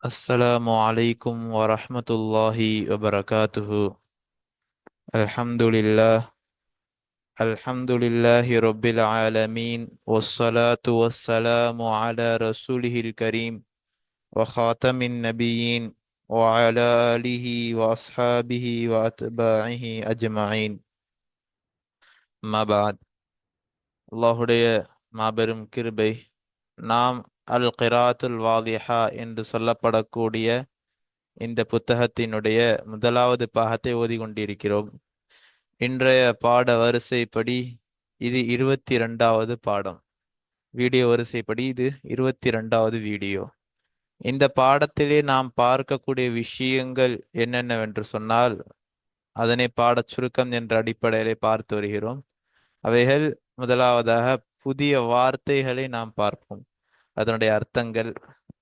السلام عليكم ورحمة الله وبركاته. الحمد لله. الحمد لله رب العالمين، والصلاة والسلام على رسوله الكريم وخاتم النبيين وعلى آله وأصحابه وأتباعه أجمعين. ما بعد. அல்லாஹுடைய மாபெரும் கிருபை, நாம் அல் கிராத்துல் வாதிஹா என்று சொல்லப்படக்கூடிய இந்த புத்தகத்தினுடைய முதலாவது பாகத்தை ஓதிக்கொண்டிருக்கிறோம். இன்றைய பாட வரிசைப்படி இது 22வது பாடம். வீடியோ வரிசைப்படி இது 22வது வீடியோ. இந்த பாடத்திலே நாம் பார்க்கக்கூடிய விஷயங்கள் என்னென்னவென்று சொன்னால், அதனை பாடச் சுருக்கம் என்ற அடிப்படையிலே பார்த்து வருகிறோம். அவைகள் முதலாவதாக புதிய வார்த்தைகளை நாம் பார்ப்போம், அதனுடைய அர்த்தங்கள்,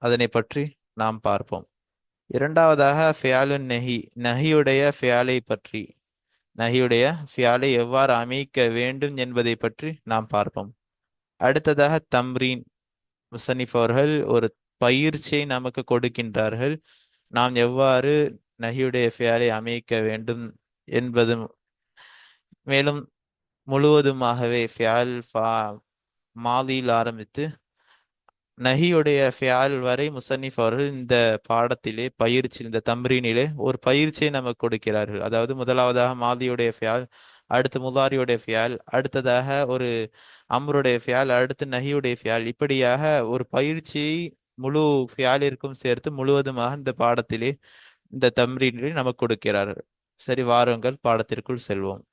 அதனை பற்றி நாம் பார்ப்போம். இரண்டாவதாக ஃபியாலுன் நஹி, நஹியுடைய ஃபியாலை பற்றி, நஹியுடைய ஃபியாலை எவ்வாறு அமைக்க வேண்டும் என்பதை பற்றி நாம் பார்ப்போம். அடுத்ததாக தம்ரீன், முசனிஃப் அவர்கள் ஒரு பயிற்சியை நமக்கு கொடுக்கின்றார்கள், நாம் எவ்வாறு நஹியுடைய ஃபியாலை அமைக்க வேண்டும் என்பது. மேலும் முழுவதுமாகவே ஃபியால் மாதியில் ஆரம்பித்து நஹியுடைய ஃபியால் வரை முசன்னிஃப் அவர்கள் இந்த பாடத்திலே பயிற்சி, இந்த தம்ரீனிலே ஒரு பயிற்சியை நமக்கு கொடுக்கிறார்கள். அதாவது முதலாவதாக மாதியுடைய ஃபியால், அடுத்து முதாரியுடைய ஃபியால், அடுத்ததாக ஒரு அம்ருடைய ஃபியால், அடுத்து நஹியுடைய ஃபியால், இப்படியாக ஒரு பயிற்சியை முழு ஃபியாலிற்கும் சேர்த்து முழுவதுமாக இந்த பாடத்திலே, இந்த தம்ரீனிலே நமக்கு கொடுக்கிறார்கள். சரி, வாருங்கள் பாடத்திற்குள் செல்வோம்.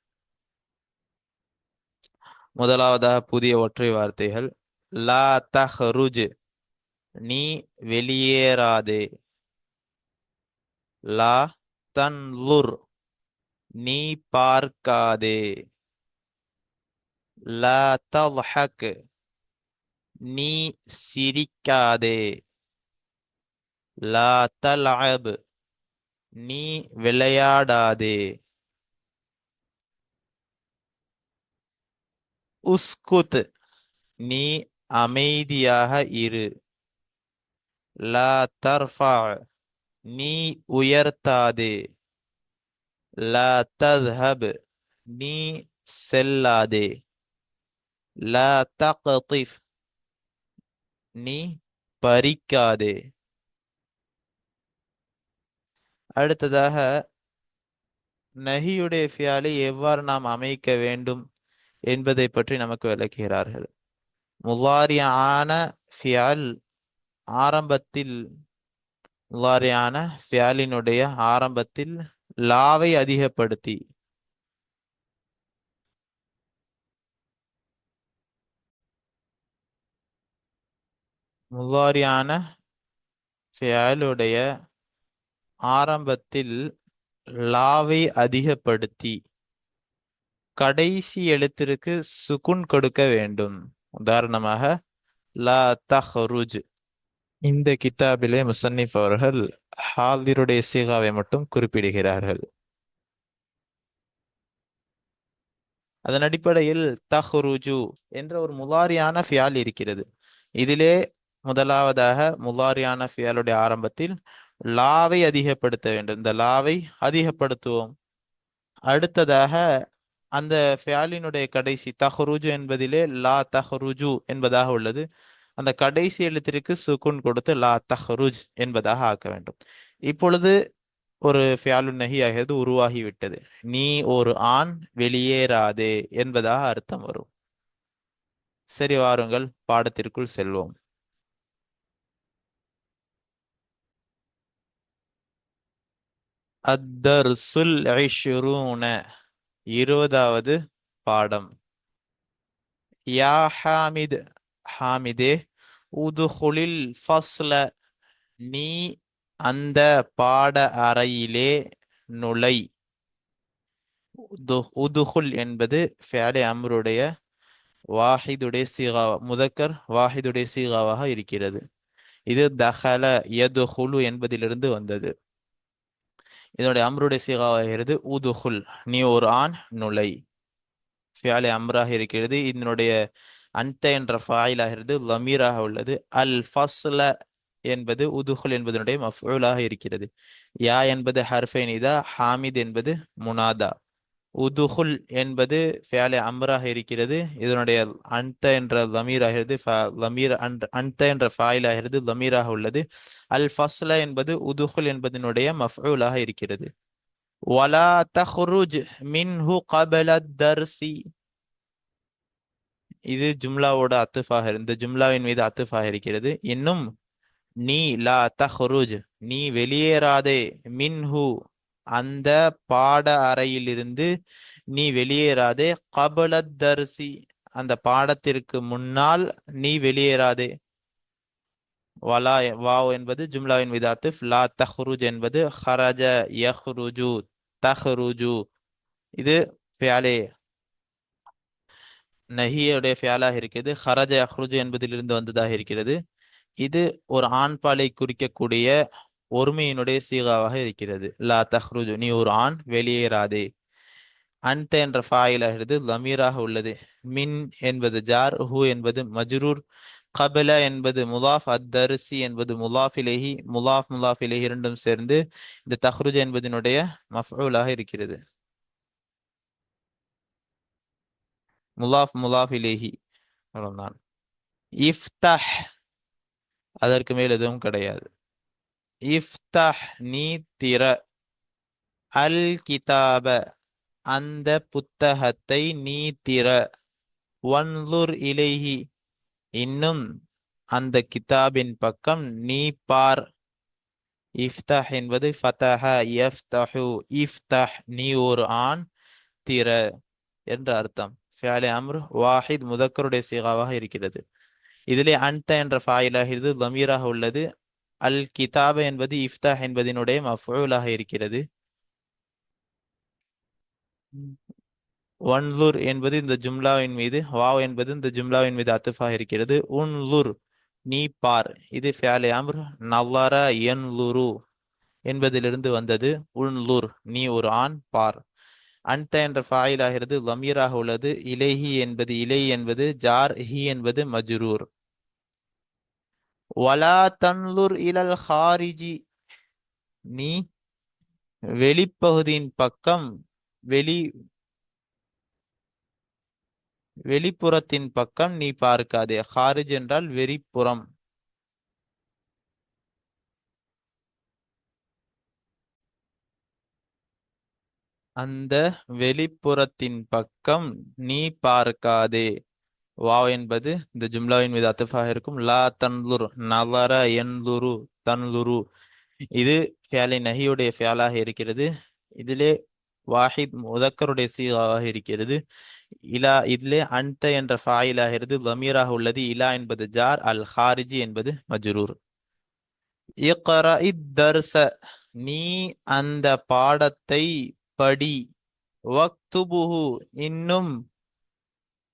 முதலாவதாக புதிய ஒற்றை வார்த்தைகள். லா தஹ்ருஜ், நீ வெளியேறாதே. லா தன்லுர், நீ பார்க்காதே. லா தல்ஹக், நீ சிரிக்காதே. லா தல்அப், நீ விளையாடாதே. உஸ்குத், நீ அமைதியாக இரு. லா தர்ஃபா, நீ உயர்த்தாதே. லா தத்ஹப், நீ செல்லாதே. லா தக்திஃப், நீ பறிக்காதே. அடுத்ததாக நஹியுடைய ஃபியாலை எவ்வாறு நாம் அமைக்க வேண்டும் என்பதை பற்றி நமக்கு விளக்குகிறார்கள். முலாரியான ஃபியால் ஆரம்பத்தில், முலாரியான ஃபியாலினுடைய ஆரம்பத்தில் லாவை அதிகப்படுத்தி, முலாரியான ஃபியாலுடைய ஆரம்பத்தில் லாவை அதிகப்படுத்தி கடைசி எழுத்திற்கு சுகுன் கொடுக்க வேண்டும். உதாரணமாக லா தஹ்ருஜ். இந்த கிதாபிலே முசன்னிஃப் அவர்கள் ஹாலிருடைய சீகாவை மட்டும் குறிப்பிடுகிறார்கள். அதன் அடிப்படையில் தஹ்ருஜு என்ற ஒரு முலாரியான ஃபியால் இருக்கிறது. இதிலே முதலாவதாக முலாரியான ஃபியாலுடைய ஆரம்பத்தில் லாவை அதிகப்படுத்த வேண்டும். இந்த லாவை அதிகப்படுத்துவோம். அடுத்ததாக அந்த ஃபியாலினுடைய கடைசி தஹ்ருஜு என்பதிலே லா தஹ்ருஜு என்பதாக உள்ளது. அந்த கடைசி எழுத்திற்கு சுக்குன் கொடுத்து லா தஹ்ருஜ் என்பதாக ஆக்க வேண்டும். இப்பொழுது ஒரு ஃபியாலுன் நஹி ஆகியது உருவாகிவிட்டது. நீ ஒரு ஆண், வெளியேறாதே என்பதாக அர்த்தம் வரும். சரி, வாருங்கள் பாடத்திற்குள் செல்வோம். அத்தர்சுல் இஷ்ரூன, 20வது பாடம். யா ஹாமித், ஹாமிதே. உதுகுலில் ஃபஸ்ல, நீ அந்த பாட அறையிலே நுழை. உதுகுல் என்பது ஃபியாலே அம்ருடைய வாஹிதுடைய சீகாவா, முதக்கர் வாஹிதுடைய சீகாவாக இருக்கிறது. இது தஹல யதுகுலு என்பதிலிருந்து வந்தது. இதனுடைய அம்ருடைய சீகாவாகிறது உதுகுல், நீ ஒரு ஆண், நுழை. ஃபியாலே அம்ராக இருக்கிறது. இதனுடைய அந்த என்ற ஃபாயிலாகிறது லமீராக உள்ளது. அல் ஃபஸ்ல என்பது உதுகுல் என்பதனுடைய மஃஊலாக இருக்கிறது. யா என்பது ஹர்ஃபை நிதா, ஹாமித் என்பது முனாதா. உதுகுல் என்பது ஃபியாலே அம்ராக இருக்கிறது. இதனுடைய அன்த என்ற லமீர் ஆகிறது, லமீர் அன்த என்ற ஃபாயில் ஆகிறது, லமீராக உள்ளது. அல் ஃபஸ்ல என்பது உதுகுல் என்பதனுடைய மஃஊலாக இருக்கிறது. வலா தஹ்ருஜ் மின்ஹு கபல தர்சி, இது ஜும்லாவோட அத்துஃபாக, இந்த ஜும்லாவின் மீது அத்துஃபாக இருக்கிறது. இன்னும் நீ லா தஹ்ருஜ், நீ வெளியேறாதே, மின்ஹு அந்த பாட அறையிலிருந்து நீ வெளியேறாதே, கபலத் தர்சி அந்த பாடத்திற்கு முன்னால் நீ வெளியேறாதே. வலா வாவ் என்பது ஜும்லாவின் மீது அத்துஃப், லா தஹ்ருஜ் என்பது ஹரஜ யஹ்ருஜு தஹ்ருஜு, இது ஃபியாலே நஹியுடைய ஃபியாலாக இருக்கிறது. ஹரஜ யஹ்ருஜு என்பதிலிருந்து வந்ததாக இருக்கிறது. இது ஒரு ஆண்பாலை குறிக்கக்கூடிய ஒருமையினுடைய சீகாவாக இருக்கிறது. லா தஹ்ருஜு, நீ ஒரு ஆண், வெளியேறாதே. அன்த என்ற ஃபாயிலாகிறது லமீராக உள்ளது. மின் என்பது ஜார், ஹு என்பது மஜ்ரூர், கபல என்பது முலாஃப், அத்தரிசி என்பது முலாஃபிலேஹி, முலாஃப் இரண்டும் சேர்ந்து இந்த தஹ்ருஜ் என்பதனுடைய மஃஊலாக இருக்கிறது. முலாஃபிலேஹி அவ்வளவுதான். இஃப்தஹ், அதற்கு மேல் எதுவும் கிடையாது. இஃப்தஹ், நீ திற. அல் கிதாப, அந்த புத்தகத்தை நீ திற. வன்லுர் இலைஹி, இன்னும் அந்த கிதாபின் பக்கம் நீ பார். இஃப்தஹ் என்பது ஃபதஹ யஃப்தஹு, இஃப்தஹ் நீ ஒரு ஆண், திற என்ற அர்த்தம். ஃபியாலே அம்ர் வாஹித் முதக்கருடைய சீகாவாக இருக்கிறது. இதிலே அன்த என்ற ஃபாயிலாகிறது லமீராக உள்ளது. அல் கிதாப என்பது இஃப்தஹ் என்பதனுடைய மஃஊலாக இருக்கிறது. வன்லுர் என்பது இந்த ஜும்லாவின் மீது, வாவ் என்பது இந்த ஜும்லாவின் மீது அத்துஃபாக இருக்கிறது. உன்லுர் நீ பார், இது ஃபியாலே அம்ர் நல்லர யன்லுரு என்பதிலிருந்து வந்தது. உன்லுர் நீ ஒரு ஆண், பார். அன்த என்ற ஃபாயில் ஆகிறது லமீராக உள்ளது. இலைஹி என்பது, இலை என்பது ஜார், ஹி என்பது மஜ்ரூர். வலா தன்லுர் இலல் ஹாரிஜி, நீ வெளிப்பகுதியின் பக்கம், வெளி வெளிப்புறத்தின் பக்கம் நீ பார்க்காதே. ஹாரிஜ் என்றால் வெளிப்புறம். அந்த வெளிப்புறத்தின் பக்கம் நீ பார்க்காதே. வாவ் என்பது இந்த ஜும்லாவின் மீது அத்துஃபாக இருக்கும். லா தன்லுர், நலர என்லுரு தன்லுரு, இது ஃபியாலை நஹியுடைய ஃபியாலாக இருக்கிறது. இதிலே வாஹித் முதக்கருடைய சீகாவாக இருக்கிறது. இலா, இதிலே அன்த என்ற ஃபாயிலாகிறது லமீராக உள்ளது. இலா என்பது ஜார், அல் ஹாரிஜி என்பது மஜ்ரூர். இக்ரா தர்ச, நீ அந்த பாடத்தை படி. வக்துபுஹு, இன்னும்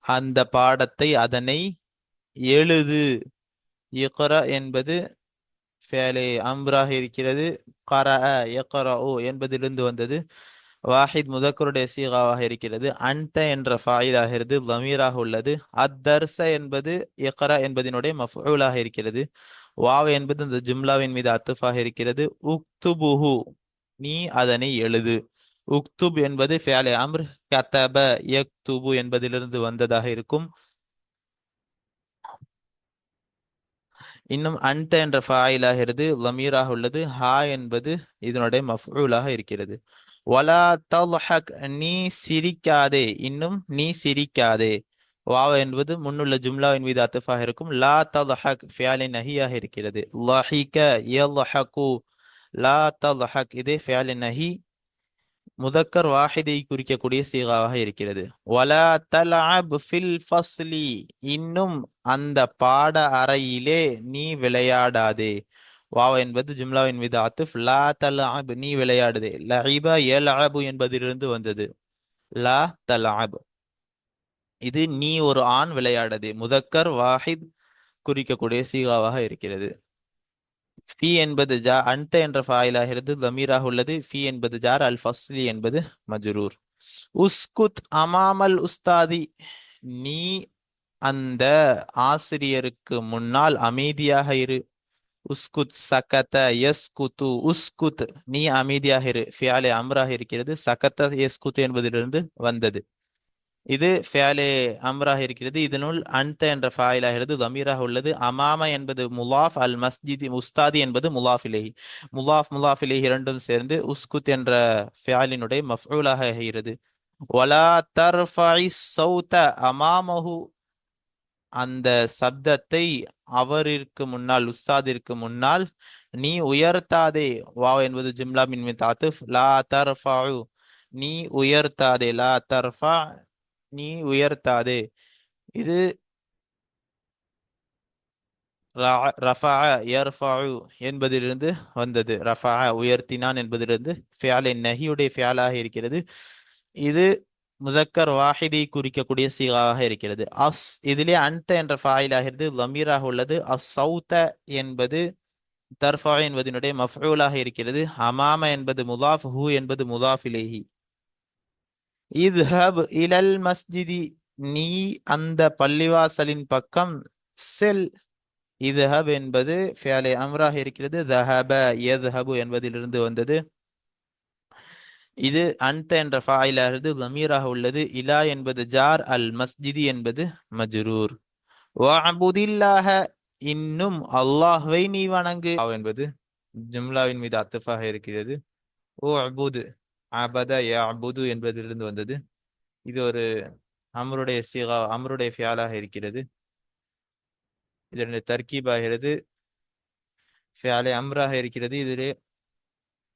அந்த பாடத்தை, அதனை எழுது. இக்ரா என்பது ஃபேலே அம்ராக இருக்கிறது. கரஅ யக்ரஉ என்பதிலிருந்து வந்தது. வாஹித் முதக்கருடைய சீகாவாக இருக்கிறது. அன்த என்ற ஃபாயிலாகிறது லமீராக உள்ளது. அத்தர்ச என்பது இக்ரா என்பதனுடைய மஃஊலாக இருக்கிறது. வாவ் என்பது இந்த ஜும்லாவின் மீது அத்துஃபாக இருக்கிறது. உக்துபுஹு, நீ அதனை எழுது. உக்துப் என்பது ஃபியாலே அம்ர், கதப யக்துபு என்பதிலிருந்து வந்ததாக இருக்கும். இன்னும் அன்த என்ற ஃபாயிலாகிறது லமீராக உள்ளது. ஹா என்பது இதனுடைய மஃஊலாக இருக்கிறது. வலா தல்ஹக், நீ சிரிக்காதே, இன்னும் நீ சிரிக்காதே. வாவ் என்பது முன்னுள்ள ஜும்லாவின் மீது அத்துஃபாக இருக்கும். லா தல்ஹக் ஃபியாலின் நஹியாக இருக்கிறது. லஹிக யல்ஹகு, லா தல்ஹக் இது ஃபியாலின் நஹி, முதக்கர் வாஹிதை குறிக்கக்கூடிய சீகாவாக இருக்கிறது. வலா தல்அப் ஃபில் ஃபஸ்லி, இன்னும் அந்த பாட அறையிலே நீ விளையாடாதே. வாவ் என்பது ஜும்லாவின் மீது ஆத்துஃப். லா தல்அப் நீ விளையாடுதே. லஇப யல்அபு என்பதிலிருந்து வந்தது. லா தல்அப், இது நீ ஒரு ஆண் விளையாடதே, முதக்கர் வாஹித் குறிக்கக்கூடிய சீகாவாக இருக்கிறது. ஃபி என்பது ஜா, அன்த என்ற ஃபாயிலாகிறது லமீராக உள்ளது. ஃபி என்பது ஜார், அல் ஃபஸ்லி என்பது மஜ்ரூர். உஸ்குத் அமாமல் உஸ்தாதி, நீ அந்த ஆசிரியருக்கு முன்னால் அமைதியாக இரு. உஸ்குத், சகத, யஸ்குத்து, உஸ்குத் நீ அமைதியாக இரு, ஃபியாலே அம்ராக இருக்கிறது. சகத்த யஸ்குத் என்பதிலிருந்து வந்தது. இது ஃபியாலே அம்ராக இருக்கிறது. இதனுள் அன்த என்ற ஃபாயிலாகிறது தமீராக உள்ளது. அமாம என்பது முலாஃப், அல் மஸ்ஜிதி உஸ்தாதி என்பது முலாஃபிலேஹி. முலாஃபிலேஹி இரண்டும் சேர்ந்து உஸ்குத் என்ற ஃபியாலினுடைய மஃஊலாக ஆகிறது. வலா தர்ஃபஇ ஸௌத அமாமஹு, அந்த சப்தத்தை அவரிற்கு முன்னால், உஸ்தாதிற்கு முன்னால் நீ உயர்த்தாதே. வாவ் என்பது ஜும்லா மின் தாத்துஃப். லா தர்ஃபஉ, நீ உயர்த்தாதே. லா தர்ஃபா, நீ உயர்த்தாதே. இது ரஃபஅ யர்ஃபஉ என்பதிலிருந்து வந்தது. ரஃபஅ உயர்த்தினான் என்பதிலிருந்து ஃபியாலே நஹியுடைய ஃபியாலாக இருக்கிறது. இது முதக்கர் வாஹிதை குறிக்கக்கூடிய சீகாவாக இருக்கிறது. இதிலே அன்த என்ற ஃபாயிலாகிறது லமீராக உள்ளது. சௌத என்பது தர்ஃபா என்பதனுடைய மஃஊலாக இருக்கிறது. அமாம என்பது முதாஃப், ஹு என்பது முதாஃப் இலைஹி. இத்ஹப் இலல் மஸ்ஜிதி, நீ அந்த பள்ளிவாசலின் பக்கம் செல். இத்ஹப் என்பது ஃபியாலே அம்ராக இருக்கிறது. தஹப யத்ஹபு என்பதிலிருந்து வந்தது. இது அன்த என்ற ஃபாயிலாகிறது லமீராக உள்ளது. இலா என்பது ஜார், அல் மஸ்ஜிதி என்பது மஜ்ரூர். வஅபுதில்லாஹ, இன்னும் அல்லாஹ்வை நீ வணங்கு. என்பது ஜும்லாவின் மீது அத்துஃபாக இருக்கிறது. ஓ அபுது, அபத யஅபுது என்பதிலிருந்து வந்தது. இது ஒரு அம்ருடைய சீகா, அம்ருடைய ஃபியாலாக இருக்கிறது. இதனுடைய தர்கீபாகிறது ஃபியாலே அம்ராக இருக்கிறது. இதிலே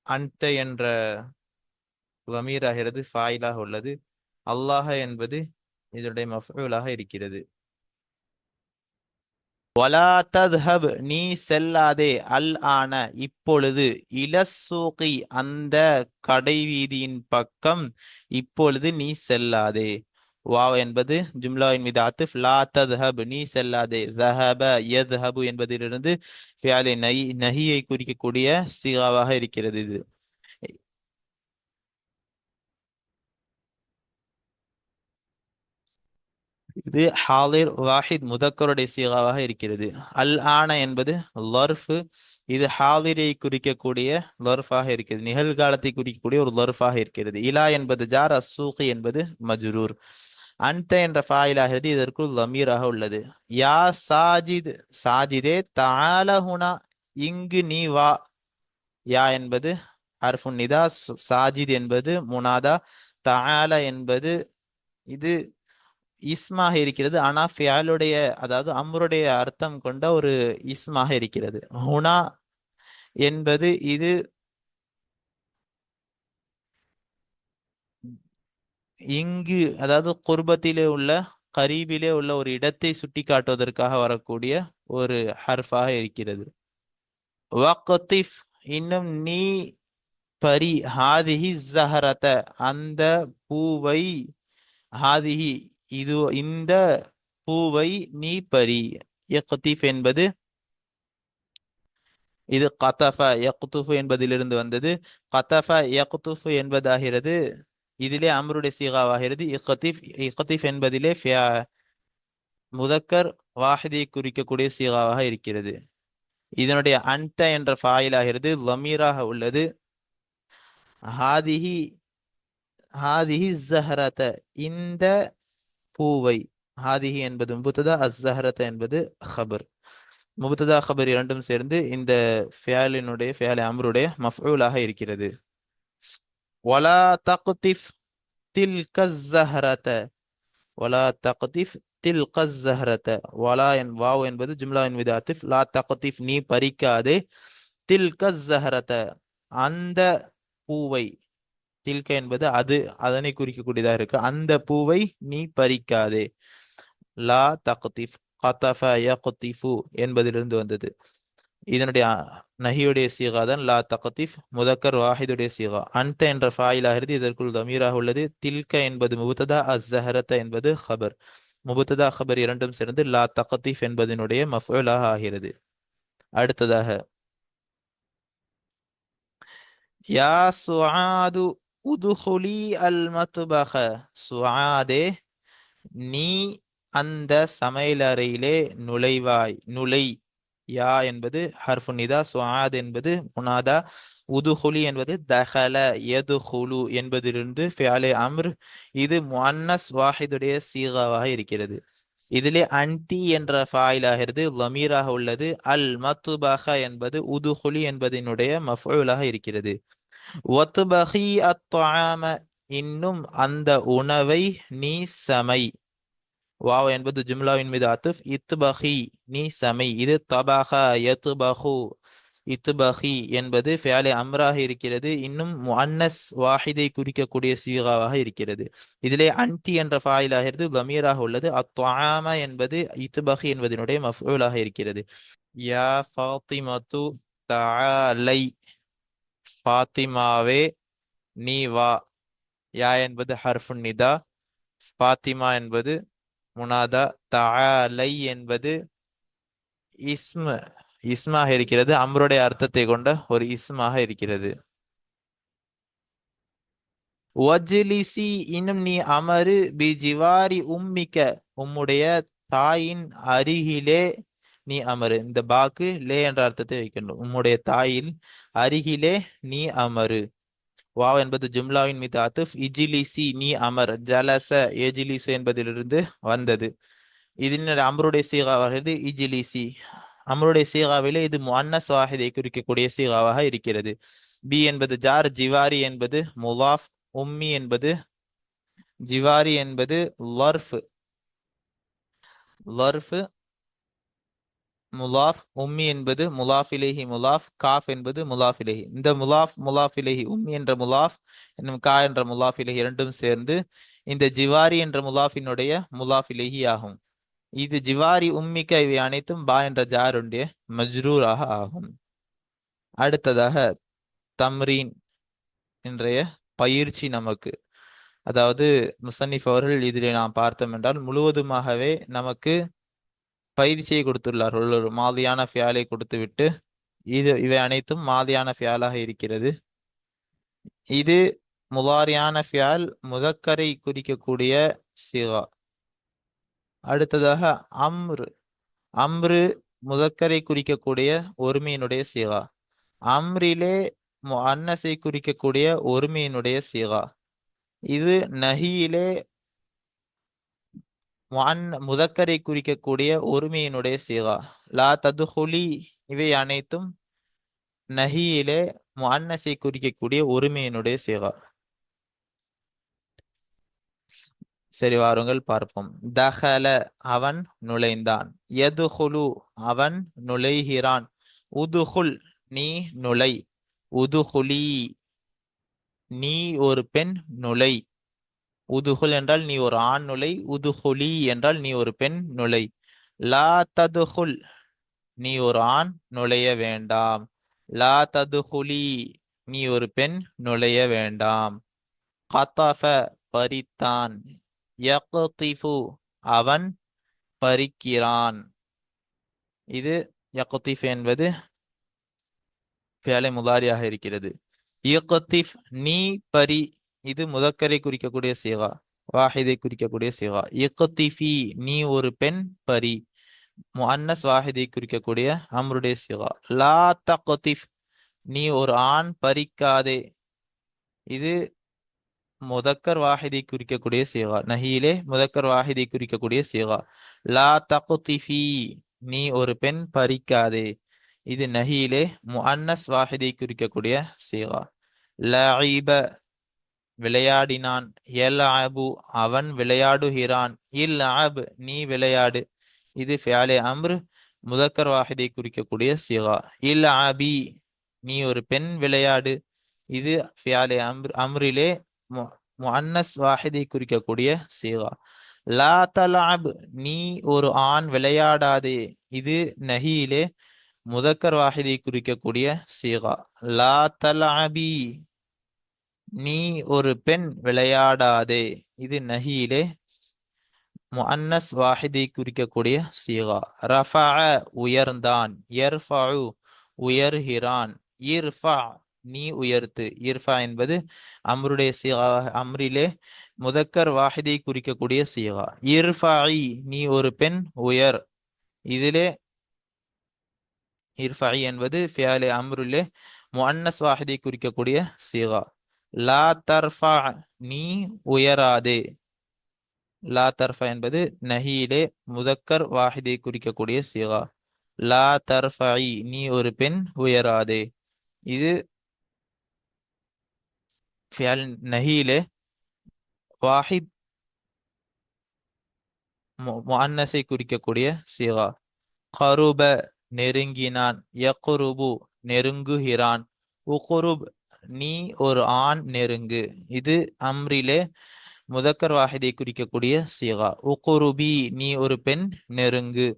அன்த என்ற லமீராகிறது ஃபாயிலாக உள்ளது. அல்லாஹ் என்பது இதனுடைய மஃஊலாக இருக்கிறது. வலா தத்ஹப், நீ செல்லாதே. அல் ஆன, இப்பொழுது. இலசூகி, அந்த கடை வீதியின் பக்கம் இப்பொழுது நீ செல்லாதே. வாவ் என்பது ஜும்லாவின் மீது ஆத்திஃப். லா தத்ஹப், நீ செல்லாதே. ஸஹப யத்ஹபு என்பதிலிருந்து ஃபியாலே நஹியை குறிக்கக்கூடிய சீகாவாக இருக்கிறது. இது இது ஹாலிர் வாஹித் முதக்கருடைய சீகாவாக இருக்கிறது. அல் ஆன என்பது லர்ஃப். இது ஹாலிரை குறிக்கக்கூடிய லர்ஃபாக இருக்கிறது, நிகழ்காலத்தை குறிக்கக்கூடிய ஒரு லர்ஃபாக இருக்கிறது. இலா என்பது ஜார், அஸ்ஸூகி என்பது மஜ்ரூர். அன்த என்ற ஃபாயிலாகிறது இதற்குள் லமீராக உள்ளது. யா சாஜித், சாஜிதே. தஆல ஹுனா, இங்கு நீ வா. யா என்பது ஹர்ஃபுன் நிதா, சாஜித் என்பது முனாதா, தஆல என்பது இது இஸ்மாக இருக்கிறது. ஆனா ஃபியாலுடைய, அதாவது அம்ருடைய அர்த்தம் கொண்ட ஒரு இஸ்மாக இருக்கிறது. ஹுனா என்பது இது இங்கு, அதாவது குர்பத்திலே உள்ள, கரீபிலே உள்ள ஒரு இடத்தை சுட்டி காட்டுவதற்காக வரக்கூடிய ஒரு ஹர்ஃபாக இருக்கிறது. வக்திஃப், இன்னும் நீ பரி. ஹாதிஹி ஸஹரத, அந்த பூவை. ஹாதிஹி, இது, இந்த பூவை நீ பரி. இக்திஃப் என்பது இது கதஃப யக்துஃபு என்பதிலிருந்து வந்தது. கதஃப யக்துஃபு என்பதாகிறது இதிலே அம்ருடைய சீகாவாகிறது. இக்திஃப், இக்திஃப் என்பதிலே முதக்கர் வாஹிதை குறிக்கக்கூடிய சீகாவாக இருக்கிறது. இதனுடைய அன்த என்ற ஃபாயிலாகிறது லமீராக உள்ளது. ஹாதிஹி, ஹாதிஹி ஸஹரத, இந்த பூவை. ஹாதிஹி என்பது முபத்ததா, அஸ்ஸஹரத என்பது ஹபர். முபத்ததா ஹபர் இரண்டும் சேர்ந்து இந்த ஃபியாலினுடைய, ஃபியாலே அம்ருடைய மஃஊலாக இருக்கிறது. வலா தக்திஃப் தில்க ஸஹரத, வலா தக்திஃப் தில்க ஸஹரத. வலா வாவ் என்பது ஜும்லாவின் மீது ஆத்திஃப். லா தக்திஃப், நீ பறிக்காதே. தில்க ஸஹரத, அந்த பூவை. தில்க என்பது அது, அதனை குறிக்கக்கூடியதாக இருக்கு. அந்த பூவை நீ பறிக்காதே. லா தக்திஃப், கதஃப யக்திஃபு என்பதிலிருந்து வந்தது. இதனுடைய நஹியுடைய சீகா தான் லா தக்திஃப், முதக்கர் வாஹிதுடைய சீகா. அன்த என்ற ஃபாயிலாகிறது இதற்குள் தமீராக உள்ளது. தில்க என்பது முபத்ததா, அஸ்ஸஹரத என்பது ஹபர். முபத்ததா ஹபர் இரண்டும் சேர்ந்து லா தக்திஃப் என்பதனுடைய மஃஊலாக ஆகிறது. அடுத்ததாக யா சுஆது உதுஹுலி அல் மத்பஹ, சுஆதே, நீ அந்த சமையலறையிலே நுழைவாய், நுழை. யா என்பது ஹர்ஃபு நிதா, சுஆத் என்பது முனாதா, உதுஹுலி என்பது தஹல யதுஹுலு என்பதிலிருந்து ஃபியாலே அம்ர். இது முஅன்னஸ் வாஹிதுடைய சீகாவாக இருக்கிறது. இதிலே அன்டி என்ற ஃபாயிலாகிறது லமீராக உள்ளது. அல் மத்துபஹ என்பது உதுஹுலி என்பதனுடைய மஃஊலாக இருக்கிறது. வத்துபஹி அத்ஆம, இன்னும் அந்த உணவை நீ சமை. வாவ் என்பது ஜும்லாவின் மீது அத்துஃப். இத்பஹி நீ சமை. இது தபஹ யத்பஹு. இத்பஹி என்பது ஃபியாலே அம்ராக இருக்கிறது. இன்னும் முஅன்னஸ் வாஹிதை குறிக்கக்கூடிய சீகாவாக இருக்கிறது. இதிலே அன்டி என்ற ஃபாயிலாகிறது லமீராக உள்ளது. அத்ஆம என்பது இத்பஹி என்பதனுடைய மஃஊலாக இருக்கிறது. யா ஃபாத்திமத்து தஆலை, ஃபாத்திமாவே நீ வா. யா என்பது ஹர்ஃபுன் நிதா, ஃபாத்திமா என்பது முனாதா, தஆலை என்பது இஸ்ம இஸ்மாக இருக்கிறது. அம்ருடைய அர்த்தத்தை கொண்ட ஒரு இஸ்மாக இருக்கிறது. வஜ்லிசி, இன்னும் நீ அமரு. பிஜிவாரி உம்மிக்க, உம்முடைய தாயின் அருகிலே நீ அமரு. இந்த பாக்கு லே என்ற அர்த்தத்தை வைக்கின்றோம். உம்முடைய தாயின் அருகிலே நீ அமரு. வாவ் என்பது ஜும்லாவின் மீது அத்துஃப். இஜிலிசி நீ அமர். ஜலச எஜிலிசு என்பதிலிருந்து வந்தது. இதனுடைய அம்ருடைய சீகா வருகிறது இஜிலிசி. அம்ருடைய சீகாவிலே இது முஅன்னஸ் வாஹிதை குறிக்கக்கூடிய சீகாவாக இருக்கிறது. பி என்பது ஜார், ஜிவாரி என்பது முலாஃப், உம்மி என்பது ஜிவாரி என்பது லர்ஃப். லர்ஃப் முலாஃப், உம்மி என்பது முலாஃப் இலைஹி முலாஃப், காஃப் என்பது முலாஃப் இலைஹி. இந்த முலாஃப் முலாஃப் இலைஹி, உம்மி என்ற முலாஃப் என்னும் கா என்ற முலாஃப் இலைஹி இரண்டும் சேர்ந்து இந்த ஜிவாரி என்ற முலாஃபினுடைய முலாஃப் இலைஹி ஆகும். இது ஜிவாரி உம்மிக்க இவை அனைத்தும் பா என்ற ஜாருடைய மஜ்ரூராக ஆகும். அடுத்ததாக தம்ரீன், இன்றைய பயிற்சி நமக்கு. அதாவது முசன்னிஃப் அவர்கள் இதிலே நாம் பார்த்தோம் என்றால் முழுவதுமாகவே நமக்கு பயிற்சியை கொடுத்துள்ளார்கள். ஒரு மாதியான ஃபியாலை கொடுத்துவிட்டு இவை அனைத்தும் மாதியான ஃபியாலாக இருக்கிறது. இது முலாரியான ஃபியால், முதக்கரை குறிக்கக்கூடிய சிகா. அடுத்ததாக அம்ரு. அம்ரு முதக்கரை குறிக்கக்கூடிய ஒருமையினுடைய சீகா. அம்ரிலே முஅன்னஸை குறிக்கக்கூடிய ஒருமையினுடைய சீகா. இது நஹியிலே முதக்கரை குறிக்கக்கூடிய ஒருமையினுடைய சீகா. லா ததுஹுலி, இவை அனைத்தும் நஹியிலே முஅன்னஸை குறிக்கக்கூடிய ஒருமையினுடைய சீகா. சரி, வாருங்கள் பார்ப்போம். தஹல, அவன் நுழைந்தான். யதுஹுலு, அவன் நுழைகிறான். உதுஹுல், நீ நுழை. உதுஹுலி, நீ ஒரு பெண் நுழை. உதுஹுல் என்றால் நீ ஒரு ஆண் நுழை. உதுஹுலி என்றால் நீ ஒரு பெண் நுழை. லா ததுஹுல், நீ ஒரு ஆண் நுழைய வேண்டாம். லா ததுஹுலி, நீ ஒரு பெண் நுழைய வேண்டாம். கதஃப, பறித்தான். யக்திஃபு, அவன் பறிக்கிறான். இது யக்திஃப் என்பது ஃபியாலே முதாரியாக இருக்கிறது. யக்திஃப், நீ பரி, இது முதக்கரை குறிக்கக்கூடிய சீகா, வாஹிதை குறிக்கக்கூடிய சீகா. யக்திஃபி, நீ ஒரு பெண் பரி, முஅன்னஸ் வாஹிதை குறிக்கக்கூடிய அம்ருடைய சீகா. லா தக்திஃப், நீ ஒரு ஆண் பறிக்காதே. இது முதக்கர் வாஹிதை குறிக்கக்கூடிய சீகா. நஹியிலே முதக்கர் வாஹிதை குறிக்கக்கூடிய சீகா. லா தக்திஃபி, நீ ஒரு பெண் பறிக்காதே. இது நஹியிலே முஅன்னஸ் வாஹிதை குறிக்கக்கூடிய சீகா. லஈப, விளையாடினான். யல்அபு, அவன் விளையாடுகிறான். இல்அப், நீ விளையாடு. இது ஃபியாலே அம்ர், முதக்கர் வாஹிதை குறிக்கக்கூடிய சீகா. இல்அபி, நீ ஒரு பெண் விளையாடு. இது ஃபியாலே அம்ரிலே முஅன்னஸ் வாஹிதை குறிக்கக்கூடிய சீகா. லா தல்அப், நீ ஒரு ஆண் விளையாடாதே. இது நஹியிலே முதக்கர் வாஹிதை குறிக்கக்கூடிய சீகா. லா தல்அபி, நீ ஒரு பெண் விளையாடாதே. இது நஹியிலே முஅன்னஸ் வாஹிதை குறிக்கக்கூடிய சீகா. ரஃபஅ, உயர்ந்தான். யர்ஃபஉ, உயர்கிறான். இர்ஃபா, நீ உயர்த்து. இர்ஃபா என்பது அம்ருடைய சீகா. அம்ரிலே முதக்கர் வாஹிதை குறிக்கக்கூடிய சீகா. இர்ஃபஇ, நீ ஒரு பெண் உயர். இதிலே இர்ஃபஇ என்பது ஃபியாலே அம்ருலே முஅன்னஸ் வாஹிதை குறிக்கக்கூடிய சீகா. லா தர்ஃபா, நீ உயராதே. லா தர்ஃபா என்பது நஹியிலே முதக்கர் வாஹிதை குறிக்கக்கூடிய சீகா. லா தர்ஃபஇ, நீ ஒரு பெண் உயராதே. இது ஃபியால் நஹியிலே வாஹித் முஅன்னஸை குறிக்கக்கூடிய சீகா. கருப, நெருங்கினான். யக்ருபு, நெருங்குகிறான். உகுருப், நீ ஒரு ஆண் நெருங்கு. இது அம்ரிலே முதக்கர் வாஹிதை குறிக்கக்கூடிய சீகா. உகுருபி, நீ ஒரு பெண் நெருங்கு.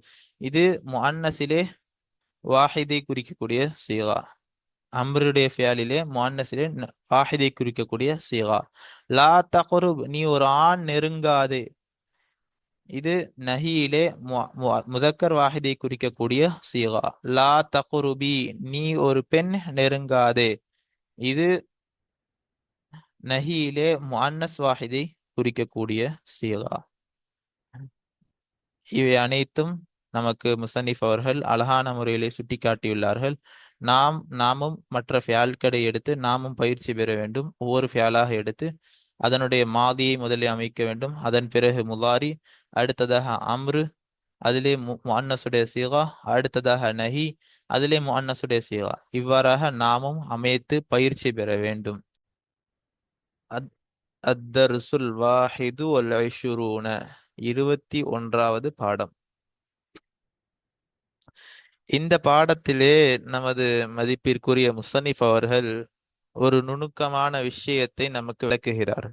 இது முஅன்னஸிலே வாஹிதை குறிக்கக்கூடிய சீகா. அம்ருடைய ஃபியாலிலே முஅன்னஸிலே வாஹிதை குறிக்கக்கூடிய சீகா. லா தக்ருப், நீ ஒரு ஆண் நெருங்காதே. இது நஹியிலே முதக்கர் வாஹிதை குறிக்கக்கூடிய சீகா. லா தக்ருபி, நீ ஒரு பெண் நெருங்காதே. இது நஹியிலே முஅன்னஸ் வாஹிதை குறிக்கக்கூடிய சீகா. இவை அனைத்தும் நமக்கு முசன்னிஃப் அவர்கள் அழகான முறையிலே சுட்டி காட்டியுள்ளார்கள். நாமும் மற்ற ஃபியால்களை எடுத்து நாமும் பயிற்சி பெற வேண்டும். ஒவ்வொரு ஃபியாலாக எடுத்து அதனுடைய மாதியை முதலில் அமைக்க வேண்டும். அதன் பிறகு முலாரி, அடுத்ததாக அம்ரு, அதிலே முஅன்னஸுடைய சீகா, அடுத்ததாக நஹி, அதிலே முஅன்னஸுடைய சீகா. இவ்வாறாக நாமும் அமைத்து பயிற்சி பெற வேண்டும். அத்தர்சுல் வாஹிது வல் இஷ்ரூன, 21வது பாடம். இந்த பாடத்திலே நமது மதிப்பிற்குரிய முசன்னிஃப் அவர்கள் ஒரு நுணுக்கமான விஷயத்தை நமக்கு விளக்குகிறார்.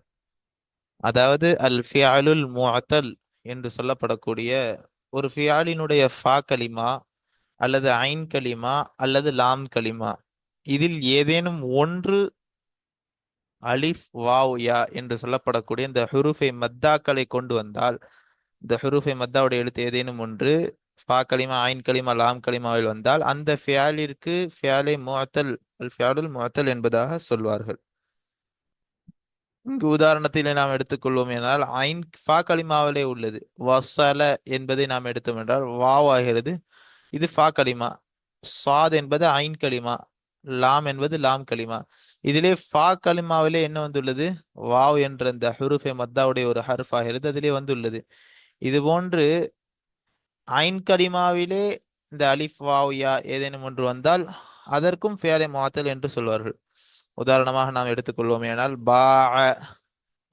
அதாவது அல் ஃபியாலுல் முஅத்தல் என்று சொல்லப்படக்கூடிய ஒரு ஃபியாலினுடைய ஃபா கலிமா அல்லது ஐன் கலிமா அல்லது லாம் கலிமா, இதில் ஏதேனும் ஒன்று அலிஃப் வாவ் யா என்று சொல்லப்படக்கூடிய இந்த ஹுருஃபை மத்தாக்களை கொண்டு வந்தால், இந்த ஹுருஃபை மத்தாவுடைய எழுத்து ஏதேனும் ஒன்று ஃபா கலிமா, ஐன் கலிமா, லாம் கலிமாவில் வந்தால் அந்த ஃபியாலிற்கு ஃபியாலே முஅத்தல், அல் ஃபியாலுல் முஅத்தல் என்பதாக சொல்வார்கள். இங்கு உதாரணத்திலே நாம் எடுத்துக்கொள்வோம் என்றால் ஐன் ஃபா கலிமாவிலே உள்ளது. வசல என்பதை நாம் எடுத்தோம் என்றால் வாவ் ஆகிறது. இது ஃபா கலிமா. சாத் என்பது ஐன் கலிமா. லாம் என்பது லாம் கலிமா. இதிலே ஃபா கலிமாவிலே என்ன வந்துள்ளது? வாவ் என்ற இந்த ஹுருஃபே மத்தாவுடைய ஒரு ஹர்ஃப் ஆகிறது, அதிலே வந்துள்ளது. இது போன்று ஐன் கலிமாவிலே இந்த அலிஃப் வாவ் யா ஏதேனும் ஒன்று வந்தால் அதற்கும் ஃபியாலே முஅத்தல் என்று சொல்வார்கள். உதாரணமாக நாம் எடுத்துக்கொள்வோம் என்றால்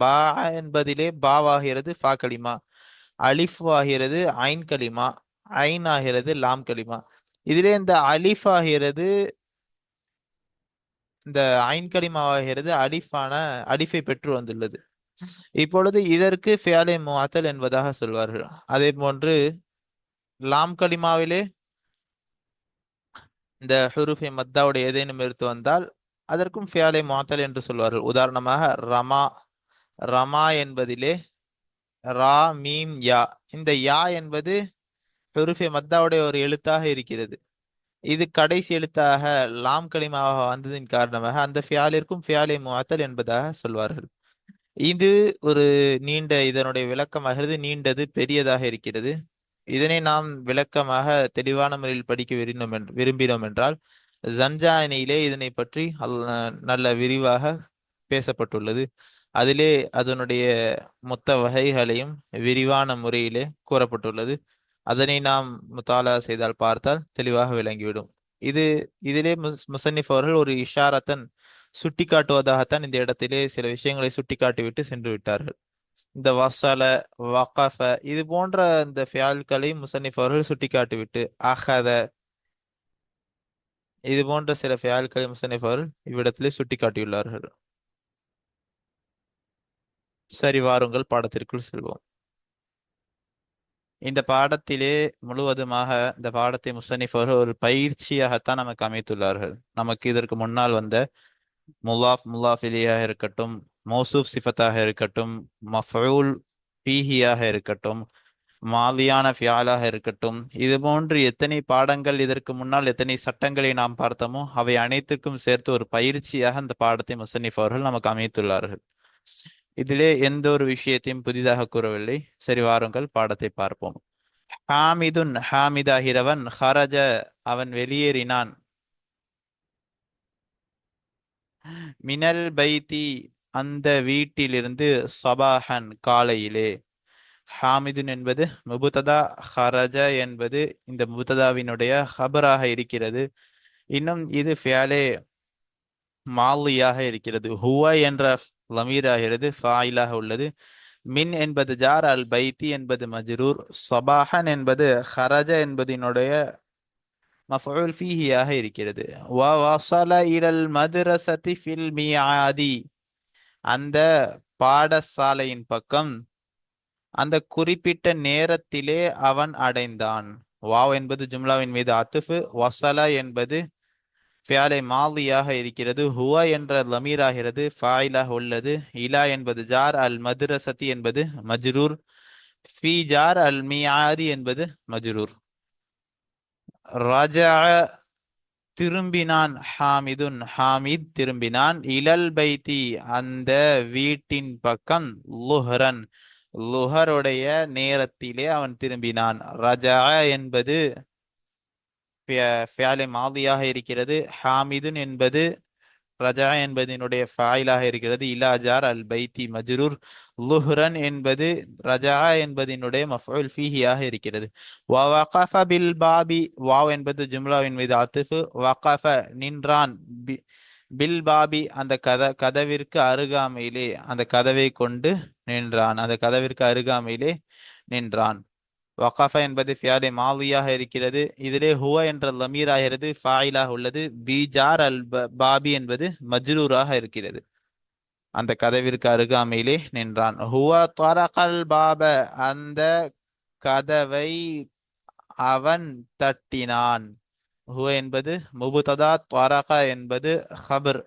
பா என்பதிலே பாவாகிறது ஃபா கலிமா, அலிஃப் ஆகிறது ஐன் கலிமா, ஐன் ஆகிறது லாம் கலிமா. இதிலே இந்த அலிஃப் ஆகிறது, இந்த ஐன் கலிமா ஆகிறது அலிஃபை பெற்று வந்துள்ளது. இப்பொழுது இதற்கு ஃபியாலே முஅத்தல் என்பதாக சொல்வார்கள். அதே போன்று லாம் கலிமாவிலே இந்த ஹுருஃபை மத்தாவுடைய ஏதேனும் எடுத்து வந்தால் அதற்கும் ஃபியாலே முஅத்தல் என்று சொல்வார்கள். உதாரணமாக ரமா, ரமா என்பதிலே ரா மீம் யா, இந்த யா என்பது ஹுருஃபே மத்தாவுடைய ஒரு எழுத்தாக இருக்கிறது. இது கடைசி எழுத்தாக லாம் கலிமாவாக வந்ததின் காரணமாக அந்த ஃபியாலிற்கும் ஃபியாலே முஅத்தல் என்பதாக சொல்வார்கள். இது ஒரு நீண்ட, இதனுடைய விளக்கமாகிறது நீண்டது, பெரியதாக இருக்கிறது. இதனை நாம் விளக்கமாக தெளிவான முறையில் படிக்க விரும்பினோம் என்றால் ஜன்ஜானியிலே இதனை பற்றி நல்ல விரிவாக பேசப்பட்டுள்ளது. அதிலே அதனுடைய மொத்த வகைகளையும் விரிவான முறையிலே கூறப்பட்டுள்ளது. அதனை நாம் முத்தாலா செய்தால் பார்த்தால் தெளிவாக விளங்கிவிடும். இதிலே முசன்னிஃப் அவர்கள் ஒரு இஷாரத்தன் சுட்டி காட்டுவதாகத்தான் இந்த இடத்திலே சில விஷயங்களை சுட்டி காட்டிவிட்டு சென்று விட்டார்கள். இந்த வசல, வகஃப, இது போன்ற இந்த ஃபியால்களை முசன்னிஃப் அவர்கள் சுட்டி காட்டிவிட்டு அஹத, இது போன்ற சில ஃபியால்களை முசன்னிஃப் அவர்கள் இவ்விடத்திலே சுட்டி காட்டியுள்ளார்கள். சரி, வாருங்கள் பாடத்திற்குள் செல்வோம். இந்த பாடத்திலே முழுவதுமாக இந்த பாடத்தை முசன்னிஃப் அவர்கள் ஒரு பயிற்சியாகத்தான் நமக்கு அமைத்துள்ளார்கள். நமக்கு இதற்கு முன்னால் வந்த முல்லாஃப் இலையாக இருக்கட்டும், மௌசூப் சிஃபத்தாக இருக்கட்டும், மஃஊல் பீஹியாக இருக்கட்டும், மாதியான ஃபியாலாக இருக்கட்டும், இது போன்று எத்தனை பாடங்கள் இதற்கு முன்னால் எத்தனை சட்டங்களை நாம் பார்த்தோமோ அவை அனைத்துக்கும் சேர்த்து ஒரு பயிற்சியாக இந்த பாடத்தை முசன்னிஃப் அவர்கள் நமக்கு அமைத்துள்ளார்கள். இதிலே எந்த ஒரு விஷயத்தையும் புதிதாக கூறவில்லை. சரி, வாருங்கள் பாடத்தை பார்ப்போம். ஹாமிதுன் ஹாமிதாகிறவன், ஹரஜ அவன் வெளியேறினான், மினல் பைத்தி அந்த வீட்டிலிருந்து, சபாஹன் காலையிலே. ஹாமிதுன் என்பது முபுததா, ஹரஜ என்பது இந்த முபுததாவினுடைய ஹபராக இருக்கிறது. இன்னும் இது ஃபியாலே மாலியாக இருக்கிறது. ஹுவ என்ற லமீராகிறது ஃபாயிலாக உள்ளது. மின் என்பது ஜார், அல் பைத்தி என்பது மஜ்ரூர், சபாஹன் என்பது ஹரஜ என்பதனுடைய மஃஊல் ஃபீஹியாக இருக்கிறது. வ வஸல இலல் மத்ரஸதி ஃபில் மிஆதி அந்த பாடசாலையின் பக்கம் அந்த குறிப்பிட்ட நேரத்திலே அவன் அடைந்தான். வாவ் என்பது ஜும்லாவின் மீது அத்துஃபு, வஸல என்பது ஃபியாலே மாலியாக இருக்கிறது. ஹுவ என்ற லமீராகிறது ஃபாயிலாக உள்ளது. இலா என்பது ஜார், அல் மத்ரஸதி என்பது மஜ்ரூர், ஃபி ஜார், அல் மிஆதி என்பது மஜ்ரூர். ரஜஅ திரும்பினான், ஹாமிதுன் ஹாமித் திரும்பினான், இலல் பைத்தி அந்த வீட்டின் பக்கம், லுஹ்ரன் லுஹருடைய நேரத்திலே அவன் திரும்பினான். ரஜஅ என்பது ஃபியாலே மாலியாக இருக்கிறது. ஹாமிதுன் என்பது ரஜா என்பதனுடைய ஃபாயிலாக இருக்கிறது. இலா ஜார், அல் பைத்தி மஜ்ரூர், லுஹ்ரன் என்பது ரஜா என்பதனுடைய மஃஊல் ஃபீஹியாக இருக்கிறது. வ வகஃப பில் பாபி வாவ் என்பது ஜும்லாவின் மீது அத்துஃபு, வகஃப நின்றான், பில் பாபி அந்த கதவிற்கு அருகாமையிலே, அந்த கதவை கொண்டு நின்றான், அந்த கதவிற்கு அருகாமையிலே நின்றான். வகஃப என்பது ஃபியாலே மாலியாக இருக்கிறது. இதிலே ஹுவ என்ற லமீர் ஆகிறது ஃபாயிலாக உள்ளது. பீஜார், அல் பாபி என்பது மஜ்ரூராக இருக்கிறது. அந்த கதவிற்கு அருகாமையிலே நின்றான். ஹுவ தரகல் பாப அந்த கதவை அவன் தட்டினான். ஹுவ என்பது முபுததா, தரக என்பது ஹபர்.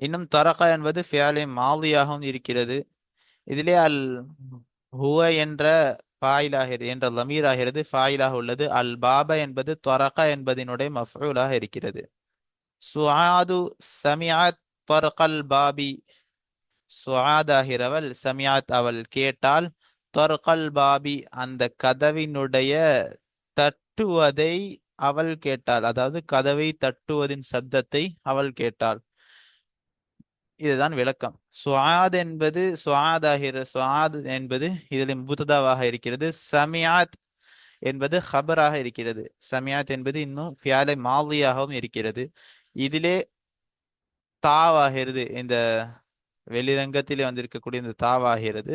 இன்னும் தரக என்பது ஃபியாலே மாலியாகவும் இருக்கிறது. இதிலே அல் ஹுவ என்ற ஃபாயிலாகிறது என்ற லமீராகிறது ஃபாயிலாக உள்ளது. அல் பாப என்பது தரக என்பதனுடைய மஃஊலாக இருக்கிறது. சுஆது சமிஅத் தர்கல் பாபி சுஆதாகிறவள், சமிஅத் அவள் கேட்டாள், தர்கல் பாபி அந்த கதவினுடைய தட்டுவதை அவள் கேட்டாள், அதாவது கதவை தட்டுவதின் சப்தத்தை அவள் கேட்டாள். இதுதான் விளக்கம். சுஆத் என்பது சுஆத் என்பது இதில் முபுததாவாக இருக்கிறது. சமியாத் என்பது ஹபராக இருக்கிறது. சமியாத் என்பது இன்னும் ஃபியாலே மாலியாகவும் இருக்கிறது. இதிலே தாவாகிறது, இந்த வெளிரங்கத்திலே வந்திருக்கக்கூடிய இந்த தாவாகிறது,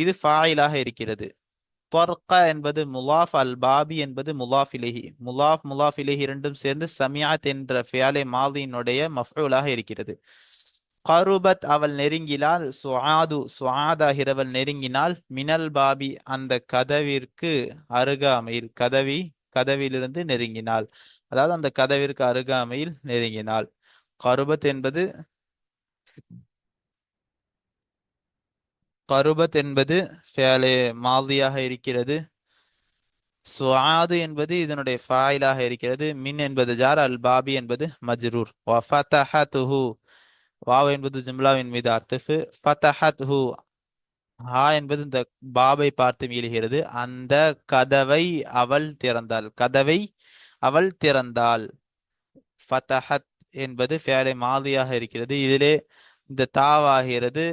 இது ஃபாயிலாக இருக்கிறது. தொர்க என்பது முலாஃப், அல் பாபி என்பது முலாஃப் இலைஹி. முலாஃப் இலைஹி இரண்டும் சேர்ந்து சமியாத் என்ற ஃபியாலே மாலியினுடைய மஃஊலாக இருக்கிறது. கருபத் அவள் நெருங்கினாள், சுஆதாகிறவள் நெருங்கினாள், மினல் பாபி அந்த கதவிற்கு அருகாமையில், கதவிலிருந்து நெருங்கினாள், அதாவது அந்த கதவிற்கு அருகாமையில் நெருங்கினாள். கருபத் என்பது ஃபியாலே மாலியாக இருக்கிறது. சுஆது என்பது இதனுடைய ஃபாயிலாக இருக்கிறது. மின் என்பது ஜார், அல் பாபி என்பது மஜ்ரூர். வஃபதஹதுஹு வாவ் என்பது ஜும்லாவின் மீது அத்துஃபு, ஃபதஹத்ஹு ஹா என்பது இந்த பாபை பார்த்து மீளுகிறது. அந்த கதவை அவள் திறந்தாள். ஃபதஹத் என்பது ஃபியாலே மாலியாக இருக்கிறது. இதிலே இந்த தாவாகிறது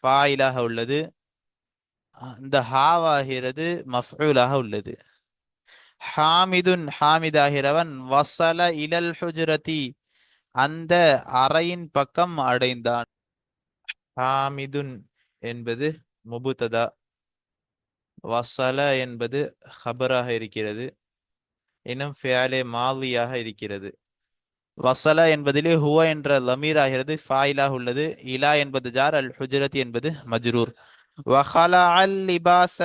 ஃபாயிலாக உள்ளது, இந்த ஹாவாகிறது மஃஊலாக உள்ளது. ஹாமிதுன் ஹாமிதாகிறவன், வஸல இலல் ஹுஜ்ரதி அந்த அறையின் பக்கம் அடைந்தான். ஹாமிதுன் என்பது முபுததா, வஸல என்பது ஹபராக இருக்கிறது, இன்னும் ஃபியாலே மாலியாக இருக்கிறது. வஸல என்பதிலே ஹுவ என்ற லமீர் ஆகிறது ஃபாயிலாக உள்ளது. இலா என்பது ஜார், அல் ஹுஜ்ரத் என்பது மஜ்ரூர். வஹலஅல் லிபாஸ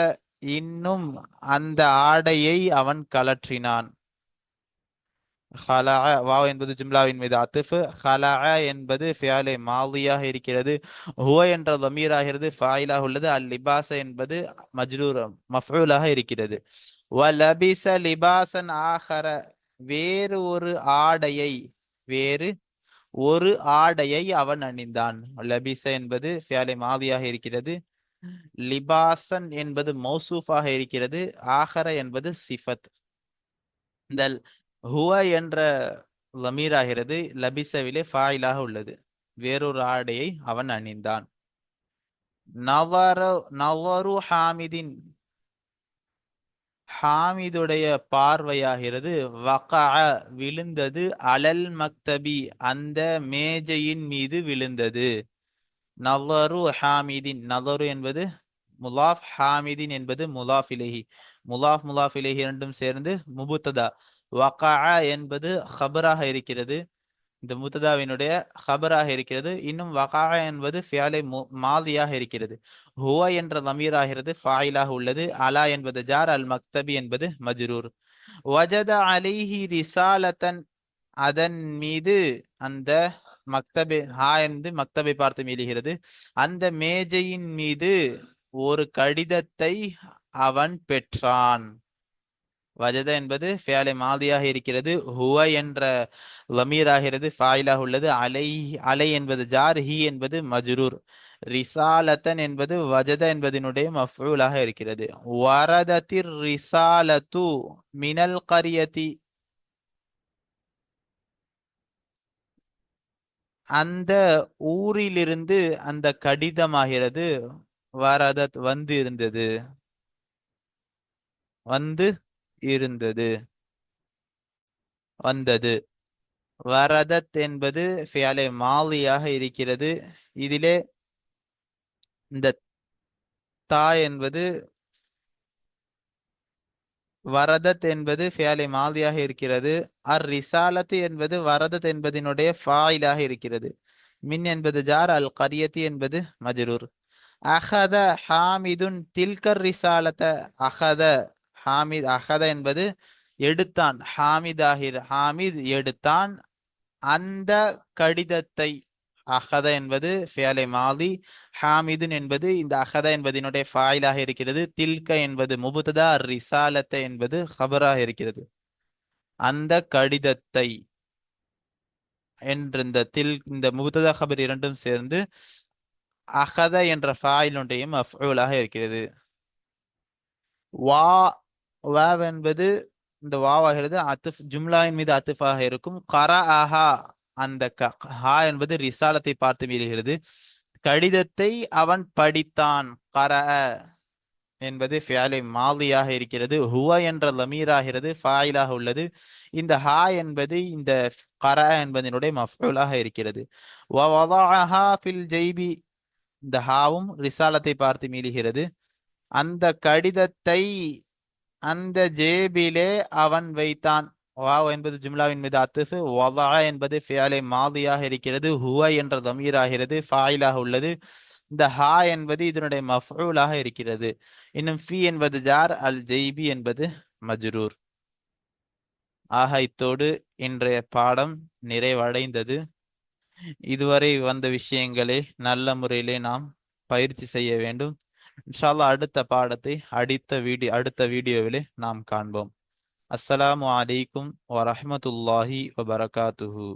இன்னும் அந்த ஆடையை அவன் கலற்றினான். ஹலஅ வாவ் என்பது ஜும்லாவின் மீது அத்துஃபு, ஹலஅ என்பது ஃபியாலே மாலியாக இருக்கிறது. ஹுவ என்ற லமீர் ஆகிறது ஃபாயிலாக உள்ளது. அல் லிபாஸ என்பது மஜ்ரூர் மஃஊலாக இருக்கிறது. வலபிஸ லிபாஸன் ஆஹர வேறு ஒரு ஆடையை அவன் அணிந்தான். லபிஸ என்பது ஃபியாலே மாலியாக இருக்கிறது. லிபாசன் என்பது மௌசூஃபாக இருக்கிறது. ஆஹர என்பது சிஃபத். இந்த ஹுவ என்ற லமீராகிறது லபிசவிலே ஃபாயிலாக உள்ளது. வேறொரு ஆடையை அவன் அணிந்தான். நவரு நவரு ஹாமிதின், ஹாமிதுடைய பார்வையாகிறது வகஅ விழுந்தது, அலல் மக்தபி அந்த மேஜையின் மீது விழுந்தது. நவரு ஹாமிதின், நவரு என்பது முலாஃப், ஹாமிதின் என்பது முலாஃப் இலைஹி. முலாஃப் முலாஃப் இலைஹி இரண்டும் சேர்ந்து முபுத்ததா. வகஅ என்பது ஹபராக இருக்கிறது, இந்த முத்ததாவினுடைய ஹபராக இருக்கிறது. இன்னும் வகா என்பது ஃபியாலை மாதியாக இருக்கிறது. ஹுவ என்ற லமீராகிறது ஃபாயிலாக உள்ளது. அலா என்பது ஜார், அல் மக்தபி என்பது மஜ்ரூர். வஜத அலைஹி ரிசாலத்தன் அதன் மீது, அந்த மக்தபை, ஹா என்று மக்தபை பார்த்து மீளுகிறது. அந்த மேஜையின் மீது ஒரு கடிதத்தை அவன் பெற்றான். வஜத என்பது ஃபியாலை மாதியாக இருக்கிறது. ஹுவ என்ற லமீராகிறது ஃபாயிலாக உள்ளது. அலை, அலை என்பது ஜார், ஹி என்பது மஜ்ரூர். ரிசாலத்தன் என்பது வஜத என்பதனுடைய மஃஊலாக இருக்கிறது. வரதத்திர் ரிசாலத்து மினல் கரியதி அந்த ஊரிலிருந்து அந்த கடிதமாகிறது. வரதத் வந்து இருந்தது, வந்து இருந்தது, வந்தது. வரதத் என்பது ஃபியாலே மாலியாக இருக்கிறது. இதிலே இந்த தா என்பது, வரதத் என்பது ஃபியாலே மாதியாக இருக்கிறது. அர் ரிசாலத்து என்பது வரதத் என்பதனுடைய ஃபாயிலாக இருக்கிறது. மின் என்பது ஜார், அல் கரியத்தி என்பது மஜ்ரூர். அஹத ஹாமிதுன் தில்கர் ரிசாலத்த, அஹத ஹாமித், அஹத என்பது எடுத்தான், ஹாமிதாகிர் ஹாமித் எடுத்தான் அந்த கடிதத்தை. அஹத என்பது ஃபியாலை மாதி, ஹாமிதுன் என்பது இந்த அஹத என்பதனுடைய ஃபாயிலாக இருக்கிறது. தில்க என்பது முபுத்ததா, ரிசாலத்த என்பது ஹபராக இருக்கிறது. அந்த கடிதத்தை என்ற இந்த இந்த முபுத்ததா ஹபர் இரண்டும் சேர்ந்து அஹத என்ற ஃபாயிலுடையும் மஃஊலாக இருக்கிறது. வா, வாவ் என்பது இந்த வாவாகிறது அத்துஃப், ஜும்லாவின் மீது அத்துஃபாக இருக்கும். கரஅஹா அந்த ஹா என்பது ரிசாலத்தை பார்த்து மீறுகிறது. கடிதத்தை அவன் படித்தான். கரஅ என்பது ஃபியாலை மாதியாக இருக்கிறது. ஹுவ என்ற லமீராகிறது ஃபாயிலாக உள்ளது. இந்த ஹா என்பது இந்த கரஅ என்பதனுடைய மஃஊலாக இருக்கிறது. வவதஅஹா ஃபில் ஜைபி, இந்த ஹாவும் ரிசாலத்தை பார்த்து மீறுகிறது. அந்த கடிதத்தை அந்த ஜேபிலே அவன் வைத்தான். வாவ் என்பது ஜும்லாவின் மீது அத்துஃபு, வதஅ என்பது ஃபியாலை மாதியாக இருக்கிறது. ஹுவ என்ற தமீராகிறது ஃபாயிலாக உள்ளது. இந்த ஹா என்பது இதனுடைய மஃஊலாக இருக்கிறது. இன்னும் ஃபி என்பது ஜார், அல் ஜெய்பி என்பது மஜ்ரூர். ஆக இத்தோடு இன்றைய பாடம் நிறைவடைந்தது. இதுவரை வந்த விஷயங்களை நல்ல முறையிலே நாம் பயிற்சி செய்ய வேண்டும். இன்ஷா அல்லாஹ் அடுத்த பாடத்தை அடுத்த வீடியோவிலே நாம் காண்போம். அஸ்ஸலாமு அலைக்கும் வரஹ்மத்துல்லாஹி வபரகாத்துஹு.